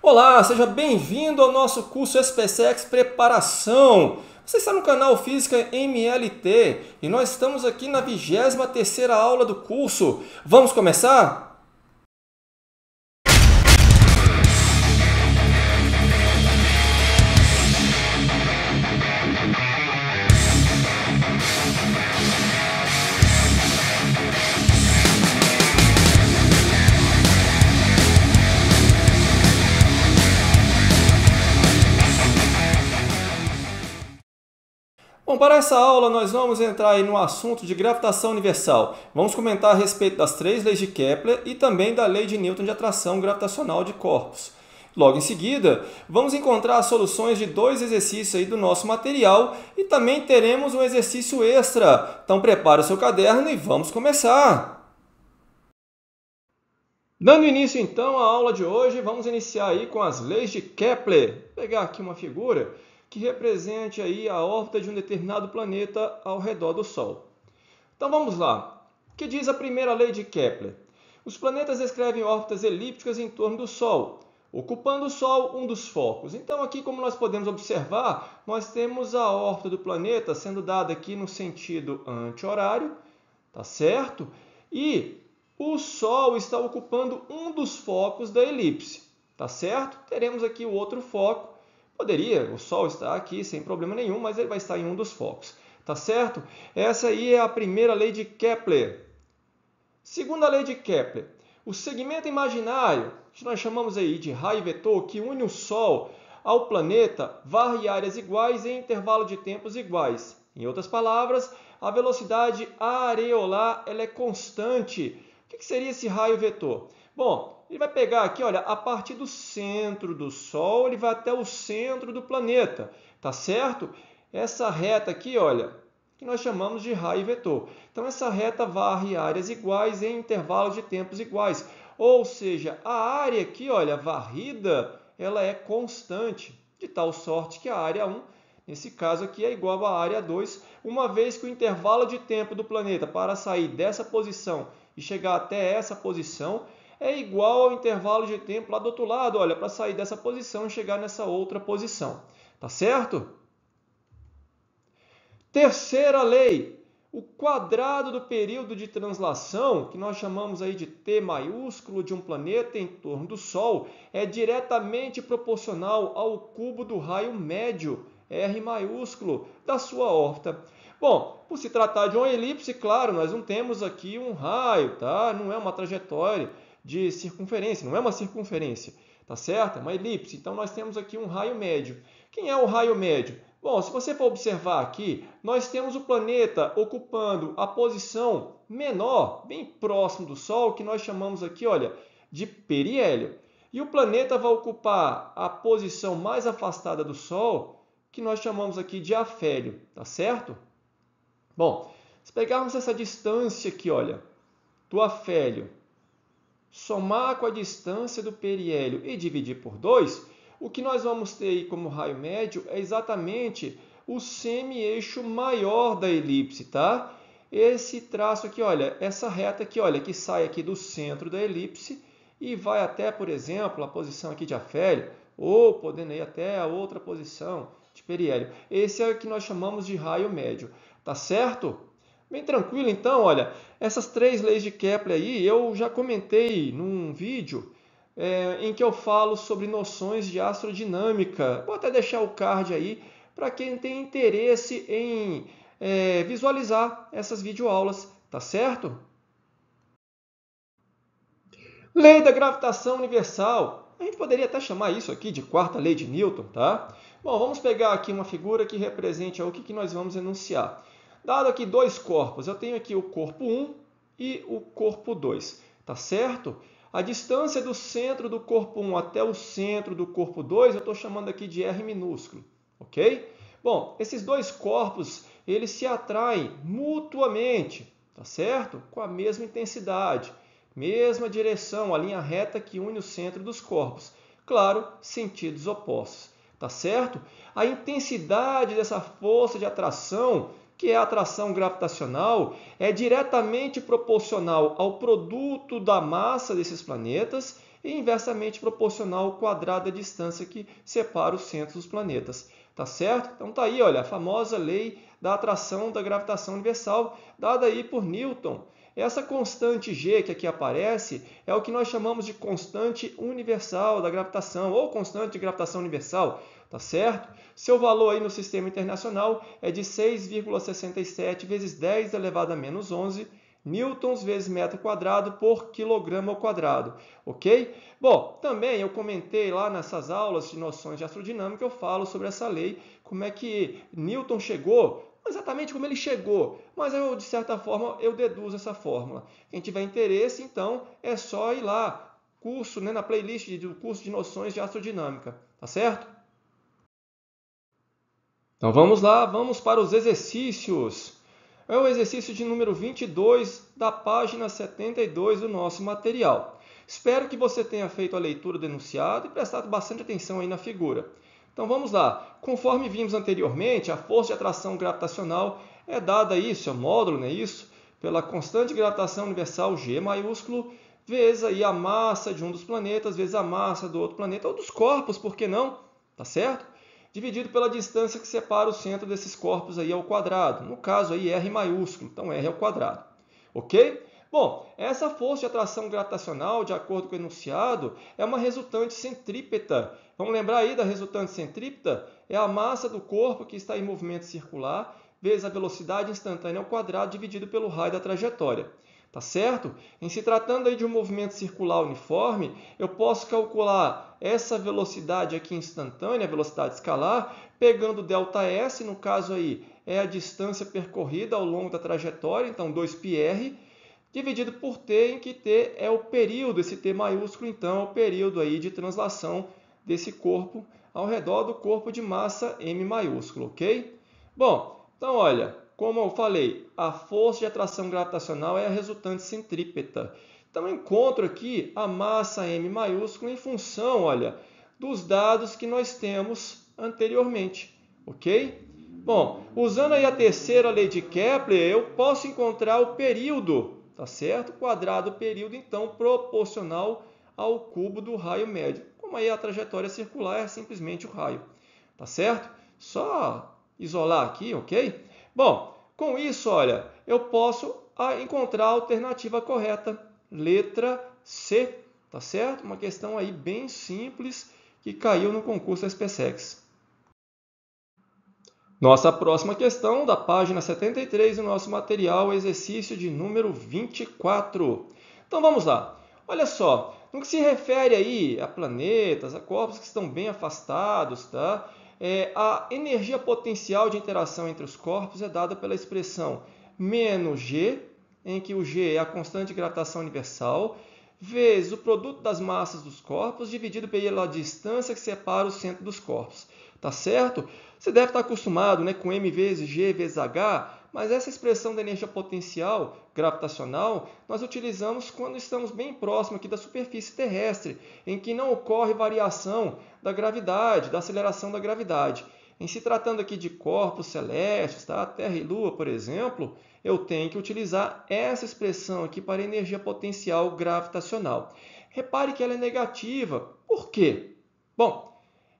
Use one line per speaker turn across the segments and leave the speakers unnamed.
Olá, seja bem-vindo ao nosso curso SpaceX Preparação. Você está no canal Física MLT e nós estamos aqui na 23ª aula do curso. Vamos começar? Bom, para essa aula nós vamos entrar aí no assunto de gravitação universal. Vamos comentar a respeito das 3 leis de Kepler e também da lei de Newton de atração gravitacional de corpos. Logo em seguida, vamos encontrar as soluções de 2 exercícios aí do nosso material e também teremos um exercício extra. Então prepare o seu caderno e vamos começar! Dando início então à aula de hoje, vamos iniciar aí com as leis de Kepler. Vou pegar aqui uma figura que represente aí a órbita de um determinado planeta ao redor do Sol. Então vamos lá. O que diz a primeira lei de Kepler? Os planetas descrevem órbitas elípticas em torno do Sol, ocupando o Sol um dos focos. Então aqui, como nós podemos observar, nós temos a órbita do planeta sendo dada aqui no sentido anti-horário, tá certo? E o Sol está ocupando um dos focos da elipse, tá certo? Teremos aqui o outro foco. O Sol está aqui sem problema nenhum, mas ele vai estar em um dos focos, tá certo? Essa aí é a primeira lei de Kepler. Segunda lei de Kepler. O segmento imaginário, que nós chamamos aí de raio vetor, que une o Sol ao planeta, varre áreas iguais em intervalo de tempos iguais. Em outras palavras, a velocidade areolar ela é constante. O que seria esse raio vetor? Bom, ele vai pegar aqui, olha, a partir do centro do Sol, ele vai até o centro do planeta, tá certo? Essa reta aqui, olha, que nós chamamos de raio vetor. Então, essa reta varre áreas iguais em intervalos de tempos iguais. Ou seja, a área aqui, olha, varrida, ela é constante, de tal sorte que a área 1, nesse caso aqui, é igual à área 2, uma vez que o intervalo de tempo do planeta para sair dessa posição e chegar até essa posição é igual ao intervalo de tempo lá do outro lado, olha, para sair dessa posição e chegar nessa outra posição. Tá certo? Terceira lei, o quadrado do período de translação, que nós chamamos aí de T maiúsculo de um planeta em torno do Sol, é diretamente proporcional ao cubo do raio médio, R maiúsculo, da sua órbita. Bom, por se tratar de uma elipse, claro, nós não temos aqui um raio, tá? Não é uma trajetória de circunferência, não é uma circunferência, tá certo? É uma elipse. Então, nós temos aqui um raio médio. Quem é o raio médio? Bom, se você for observar aqui, nós temos o planeta ocupando a posição menor, bem próximo do Sol, que nós chamamos aqui, olha, de periélio. E o planeta vai ocupar a posição mais afastada do Sol, que nós chamamos aqui de afélio, tá certo? Bom, se pegarmos essa distância aqui, olha, do afélio, somar com a distância do periélio e dividir por 2, o que nós vamos ter aí como raio médio é exatamente o semi-eixo maior da elipse, tá? Esse traço aqui, olha, essa reta aqui, olha, que sai aqui do centro da elipse e vai até, por exemplo, a posição aqui de afélio, ou podendo ir até a outra posição de periélio. Esse é o que nós chamamos de raio médio, tá certo? Bem tranquilo, então, olha, essas 3 leis de Kepler aí eu já comentei num vídeo em que eu falo sobre noções de astrodinâmica. Vou até deixar o card aí para quem tem interesse em visualizar essas videoaulas, tá certo? Lei da gravitação universal. A gente poderia até chamar isso aqui de quarta lei de Newton, tá? Bom, vamos pegar aqui uma figura que represente o que nós vamos enunciar. Dado aqui 2 corpos, eu tenho aqui o corpo 1 e o corpo 2, tá certo? A distância do centro do corpo 1 até o centro do corpo 2, eu estou chamando aqui de R minúsculo, ok? Bom, esses 2 corpos, eles se atraem mutuamente, tá certo? Com a mesma intensidade, mesma direção, a linha reta que une o centro dos corpos. Claro, sentidos opostos, tá certo? A intensidade dessa força de atração, que é a atração gravitacional, é diretamente proporcional ao produto da massa desses planetas e inversamente proporcional ao quadrado da distância que separa os centros dos planetas. Tá certo? Então tá aí, olha, a famosa lei da atração da gravitação universal, dada aí por Newton. Essa constante G que aqui aparece é o que nós chamamos de constante universal da gravitação, ou constante de gravitação universal, tá certo? Seu valor aí no sistema internacional é de 6,67 vezes 10 elevado a menos 11 newtons vezes metro quadrado por quilograma ao quadrado, ok? Bom, também eu comentei lá nessas aulas de noções de astrodinâmica, eu falo sobre essa lei, como é que Newton chegou, exatamente como ele chegou, mas eu, de certa forma, eu deduzo essa fórmula. Quem tiver interesse, então, é só ir lá, curso, né, na playlist do curso de noções de astrodinâmica, tá certo? Então vamos lá, vamos para os exercícios. É o exercício de número 22 da página 72 do nosso material. Espero que você tenha feito a leitura do enunciado e prestado bastante atenção aí na figura. Então vamos lá. Conforme vimos anteriormente, a força de atração gravitacional é dada aí, seu módulo, não é isso? Pela constante de gravitação universal G maiúsculo, vezes aí a massa de um dos planetas, vezes a massa do outro planeta, ou dos corpos, por que não? Tá certo? Dividido pela distância que separa o centro desses corpos aí ao quadrado. No caso aí R maiúsculo, então R ao quadrado. Ok? Bom, essa força de atração gravitacional, de acordo com o enunciado, é uma resultante centrípeta. Vamos lembrar aí da resultante centrípeta? É a massa do corpo que está em movimento circular, vezes a velocidade instantânea ao quadrado, dividido pelo raio da trajetória. Tá certo? Em se tratando aí de um movimento circular uniforme, eu posso calcular essa velocidade aqui instantânea, a velocidade escalar, pegando ΔS, no caso aí é a distância percorrida ao longo da trajetória, então 2πr, dividido por t, em que t é o período, esse t maiúsculo, então, é o período aí de translação desse corpo ao redor do corpo de massa m maiúsculo, ok? Bom, então olha, como eu falei, a força de atração gravitacional é a resultante centrípeta. Então, eu encontro aqui a massa m maiúscula em função, olha, dos dados que nós temos anteriormente, ok? Bom, usando aí a terceira lei de Kepler, eu posso encontrar o período, tá certo? O quadrado do período, então, proporcional ao cubo do raio médio. Como aí a trajetória circular é simplesmente o raio, tá certo? Só isolar aqui, ok? Bom, com isso, olha, eu posso encontrar a alternativa correta, letra C, tá certo? Uma questão aí bem simples que caiu no concurso SpaceX. Nossa próxima questão, da página 73 do nosso material, exercício de número 24. Então vamos lá. Olha só, no que se refere aí a planetas, a corpos que estão bem afastados, tá? A energia potencial de interação entre os corpos é dada pela expressão menos G, em que o G é a constante de gravitação universal, vezes o produto das massas dos corpos, dividido pela distância que separa o centro dos corpos. Tá certo? Você deve estar acostumado, né, com m vezes g vezes h, mas essa expressão da energia potencial gravitacional nós utilizamos quando estamos bem próximo aqui da superfície terrestre, em que não ocorre variação da gravidade, da aceleração da gravidade. Em se tratando aqui de corpos celestes, tá? Terra e Lua, por exemplo, eu tenho que utilizar essa expressão aqui para energia potencial gravitacional. Repare que ela é negativa. Por quê? Bom,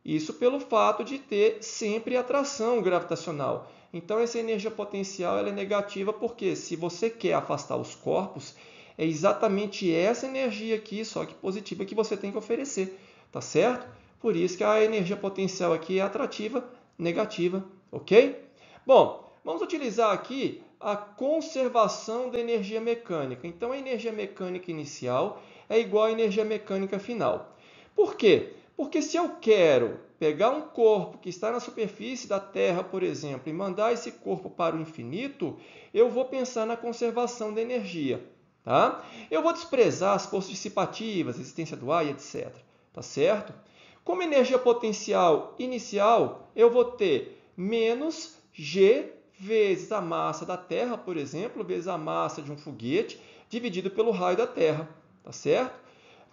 isso pelo fato de ter sempre atração gravitacional. Então, essa energia potencial ela é negativa porque se você quer afastar os corpos, é exatamente essa energia aqui, só que positiva, que você tem que oferecer. Tá certo? Por isso que a energia potencial aqui é atrativa, negativa, ok? Bom, vamos utilizar aqui a conservação da energia mecânica. Então, a energia mecânica inicial é igual à energia mecânica final. Por quê? Porque se eu quero pegar um corpo que está na superfície da Terra, por exemplo, e mandar esse corpo para o infinito, eu vou pensar na conservação da energia. Tá? Eu vou desprezar as forças dissipativas, resistência do ar e etc. Tá certo? Como energia potencial inicial, eu vou ter menos G vezes a massa da Terra, por exemplo, vezes a massa de um foguete, dividido pelo raio da Terra. Tá certo?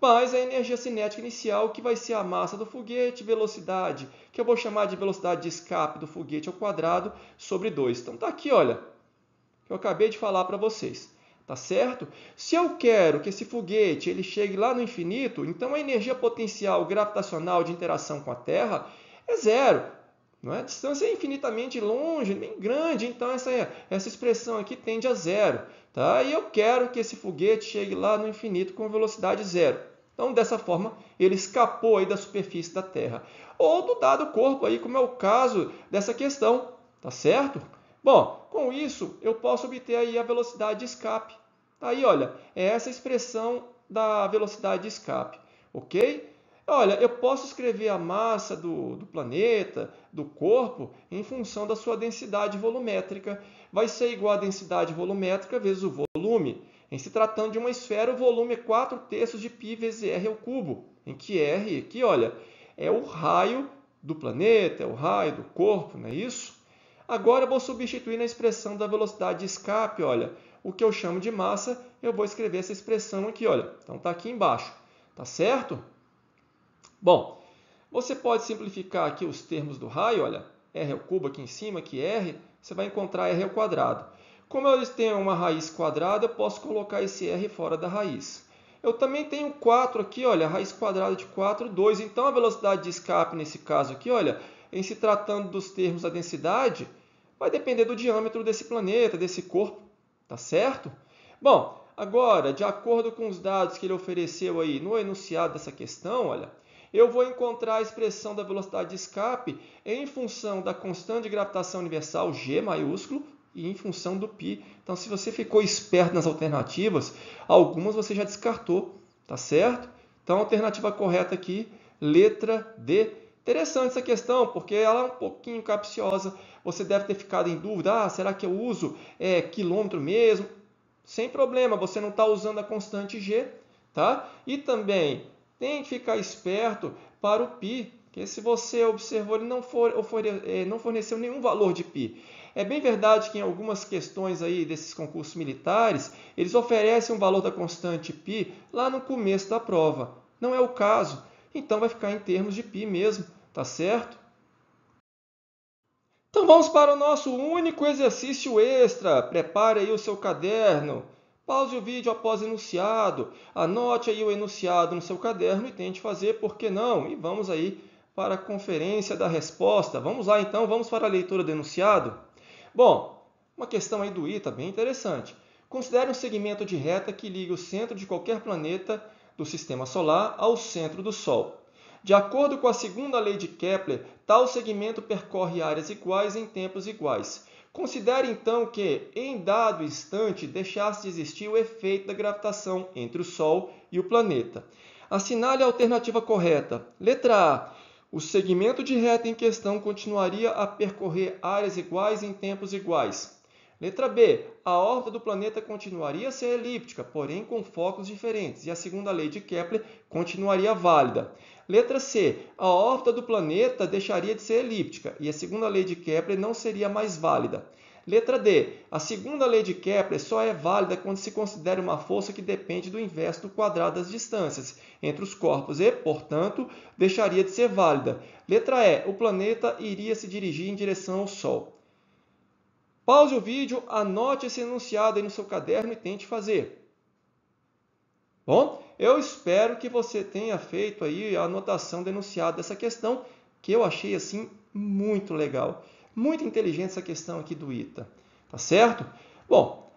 Mais a energia cinética inicial, que vai ser a massa do foguete, velocidade, que eu vou chamar de velocidade de escape do foguete ao quadrado, sobre 2. Então, está aqui, olha, que eu acabei de falar para vocês. tá certo? Se eu quero que esse foguete ele chegue lá no infinito, então a energia potencial gravitacional de interação com a Terra é zero. Não é? A distância é infinitamente longe, bem grande, então essa expressão aqui tende a zero. Tá? E eu quero que esse foguete chegue lá no infinito com velocidade zero. Então, dessa forma, ele escapou aí da superfície da Terra. Ou do dado corpo, aí, como é o caso dessa questão. Tá certo? Bom, com isso, eu posso obter aí a velocidade de escape. Tá aí, olha, é essa expressão da velocidade de escape. Ok? Olha, eu posso escrever a massa do planeta, do corpo, em função da sua densidade volumétrica. Vai ser igual a densidade volumétrica vezes o volume. Em se tratando de uma esfera, o volume é 4/3 de π vezes r ao cubo, em que r aqui, olha, é o raio do planeta, é o raio do corpo, não é isso? Agora eu vou substituir na expressão da velocidade de escape, olha, o que eu chamo de massa, eu vou escrever essa expressão aqui, olha. Então está aqui embaixo, tá certo? Bom, você pode simplificar aqui os termos do raio, olha, r ao cubo aqui em cima, aqui r, você vai encontrar r ao quadrado. Como eles têm uma raiz quadrada, eu posso colocar esse r fora da raiz. Eu também tenho 4 aqui, olha, a raiz quadrada de 4, 2. Então, a velocidade de escape, nesse caso aqui, olha, em se tratando dos termos da densidade, vai depender do diâmetro desse planeta, desse corpo, tá certo? Bom, agora, de acordo com os dados que ele ofereceu aí no enunciado dessa questão, olha, eu vou encontrar a expressão da velocidade de escape em função da constante de gravitação universal, G maiúsculo, e em função do π. Então, se você ficou esperto nas alternativas, algumas você já descartou, tá certo? Então, a alternativa correta aqui, letra D. Interessante essa questão, porque ela é um pouquinho capciosa. Você deve ter ficado em dúvida, será que eu uso quilômetro mesmo? Sem problema, você não está usando a constante G, tá? E também tem que ficar esperto para o π, que se você observou, ele não forneceu nenhum valor de π. É bem verdade que em algumas questões aí desses concursos militares, eles oferecem um valor da constante π lá no começo da prova. Não é o caso, então vai ficar em termos de π mesmo, tá certo? Então vamos para o nosso único exercício extra. Prepare aí o seu caderno. Pause o vídeo após o enunciado. Anote aí o enunciado no seu caderno e tente fazer, por que não? E vamos aí para a conferência da resposta. Vamos lá então, vamos para a leitura do enunciado? Bom, uma questão aí do ITA bem interessante. Considere um segmento de reta que liga o centro de qualquer planeta do Sistema Solar ao centro do Sol. De acordo com a segunda lei de Kepler, tal segmento percorre áreas iguais em tempos iguais. Considere então que, em dado instante, deixasse de existir o efeito da gravitação entre o Sol e o planeta. Assinale a alternativa correta. Letra A. O segmento de reta em questão continuaria a percorrer áreas iguais em tempos iguais. Letra B. A órbita do planeta continuaria a ser elíptica, porém com focos diferentes, e a segunda lei de Kepler continuaria válida. Letra C. A órbita do planeta deixaria de ser elíptica, e a segunda lei de Kepler não seria mais válida. Letra D. A segunda lei de Kepler só é válida quando se considera uma força que depende do inverso do quadrado das distâncias entre os corpos e, portanto, deixaria de ser válida. Letra E. O planeta iria se dirigir em direção ao Sol. Pause o vídeo, anote esse enunciado aí no seu caderno e tente fazer. Bom, eu espero que você tenha feito aí a anotação do enunciado dessa questão, que eu achei assim muito legal. Muito inteligente essa questão aqui do ITA, tá certo? Bom,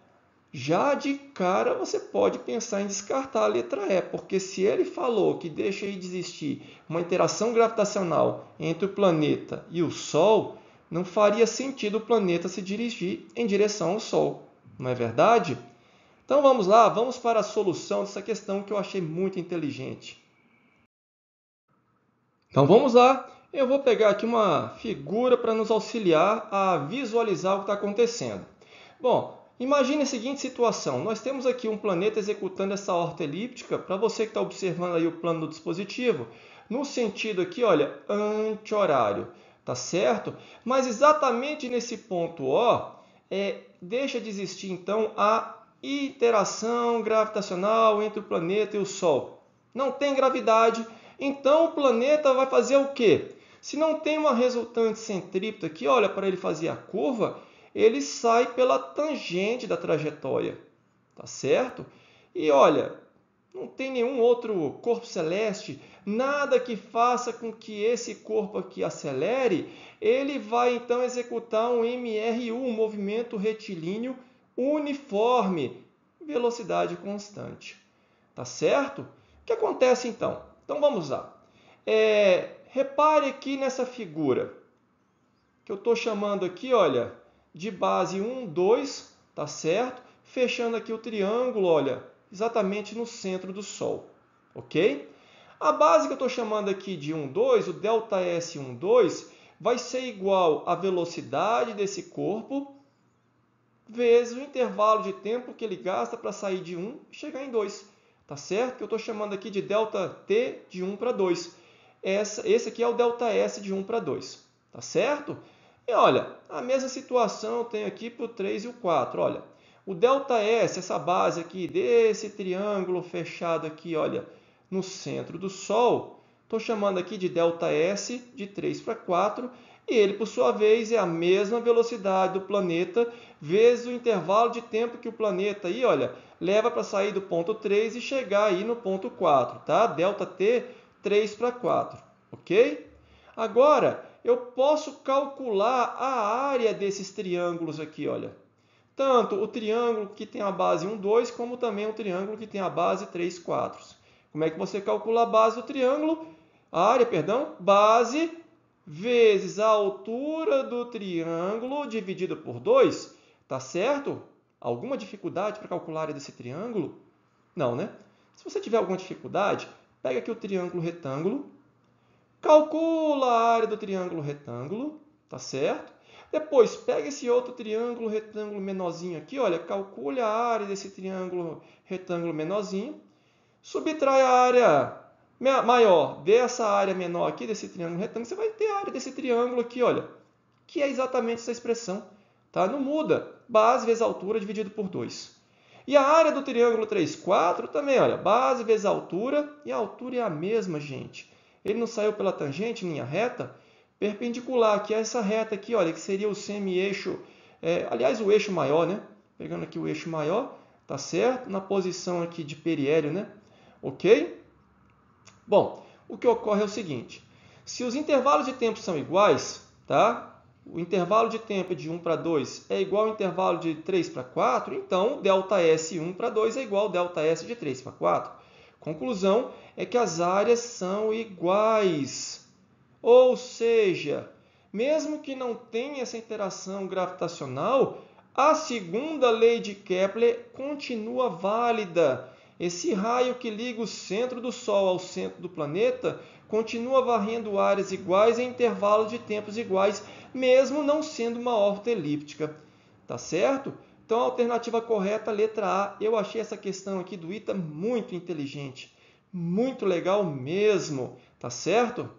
já de cara você pode pensar em descartar a letra E, porque se ele falou que deixa de existir uma interação gravitacional entre o planeta e o Sol, não faria sentido o planeta se dirigir em direção ao Sol, não é verdade? Então vamos lá, vamos para a solução dessa questão que eu achei muito inteligente. Então vamos lá. Eu vou pegar aqui uma figura para nos auxiliar a visualizar o que está acontecendo. Bom, imagine a seguinte situação. Nós temos aqui um planeta executando essa órbita elíptica, para você que está observando aí o plano do dispositivo, no sentido aqui, olha, anti-horário, tá certo? Mas exatamente nesse ponto O, deixa de existir então a interação gravitacional entre o planeta e o Sol. Não tem gravidade, então o planeta vai fazer o quê? Se não tem uma resultante centrípeta aqui, olha, para ele fazer a curva, ele sai pela tangente da trajetória. tá certo? E olha, não tem nenhum outro corpo celeste, nada que faça com que esse corpo aqui acelere, ele vai então executar um MRU, um movimento retilíneo uniforme, velocidade constante. Tá certo? O que acontece então? Então vamos lá. Repare aqui nessa figura, que eu estou chamando aqui, olha, de base 1, 2, tá certo? Fechando aqui o triângulo, olha, exatamente no centro do Sol, ok? A base que eu estou chamando aqui de 1, 2, o ΔS 1, 2, vai ser igual à velocidade desse corpo vezes o intervalo de tempo que ele gasta para sair de 1 e chegar em 2, tá certo? Que eu estou chamando aqui de ΔT de 1 para 2. Esse aqui é o ΔS de 1 para 2, tá certo? E olha, a mesma situação eu tenho aqui para o 3 e o 4, olha. O ΔS, essa base aqui desse triângulo fechado aqui, olha, no centro do Sol, estou chamando aqui de ΔS de 3 para 4, e ele, por sua vez, é a mesma velocidade do planeta vezes o intervalo de tempo que o planeta aí, olha, leva para sair do ponto 3 e chegar aí no ponto 4, tá? ΔT 3 para 4, ok? Agora, eu posso calcular a área desses triângulos aqui, olha. Tanto o triângulo que tem a base 1, 2, como também o triângulo que tem a base 3, 4. Como é que você calcula a base do triângulo? A área, perdão, base vezes a altura do triângulo dividido por 2. Tá certo? Alguma dificuldade para calcular a área desse triângulo? Não, né? Se você tiver alguma dificuldade, pega aqui o triângulo retângulo, calcula a área do triângulo retângulo, tá certo? Depois, pega esse outro triângulo retângulo menorzinho aqui, olha, calcule a área desse triângulo retângulo menorzinho, subtrai a área maior dessa área menor aqui, desse triângulo retângulo, você vai ter a área desse triângulo aqui, olha, que é exatamente essa expressão, tá? Não muda, base vezes altura dividido por 2. E a área do triângulo 3, 4 também, olha, base vezes altura, e a altura é a mesma, gente. Ele não saiu pela tangente, linha reta, perpendicular, que é essa reta aqui, olha, que seria o semi-eixo, aliás, o eixo maior, né? Pegando aqui o eixo maior, tá certo? Na posição aqui de periélio, né? Ok? Bom, o que ocorre é o seguinte, se os intervalos de tempo são iguais, tá? O intervalo de tempo de 1 para 2 é igual ao intervalo de 3 para 4, então ΔS 1 para 2 é igual ao ΔS de 3 para 4. Conclusão é que as áreas são iguais. Ou seja, mesmo que não tenha essa interação gravitacional, a segunda lei de Kepler continua válida. Esse raio que liga o centro do Sol ao centro do planeta continua varrendo áreas iguais em intervalos de tempos iguais, mesmo não sendo uma órbita elíptica. Tá certo? Então, a alternativa correta, letra A. Eu achei essa questão aqui do ITA muito inteligente. Muito legal mesmo. Tá certo?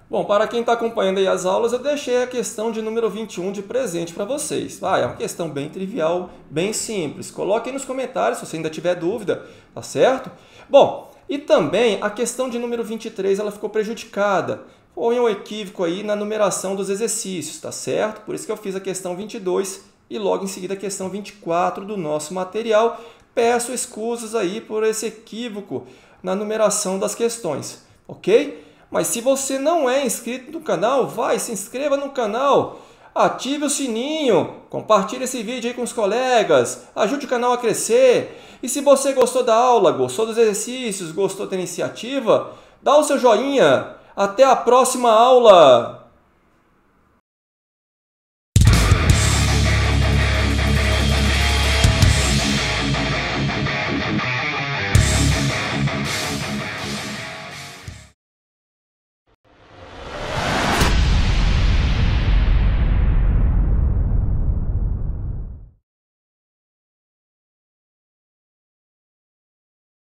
Bom, para quem está acompanhando aí as aulas, eu deixei a questão de número 21 de presente para vocês. É uma questão bem trivial, bem simples. Coloque aí nos comentários se você ainda tiver dúvida, tá certo? Bom, e também a questão de número 23 ela ficou prejudicada. Foi um equívoco aí na numeração dos exercícios, tá certo? Por isso que eu fiz a questão 22 e logo em seguida a questão 24 do nosso material. Peço escusas aí por esse equívoco na numeração das questões, ok? Mas se você não é inscrito no canal, se inscreva no canal, ative o sininho, compartilhe esse vídeo aí com os colegas, ajude o canal a crescer. E se você gostou da aula, gostou dos exercícios, gostou da iniciativa, dá o seu joinha. Até a próxima aula!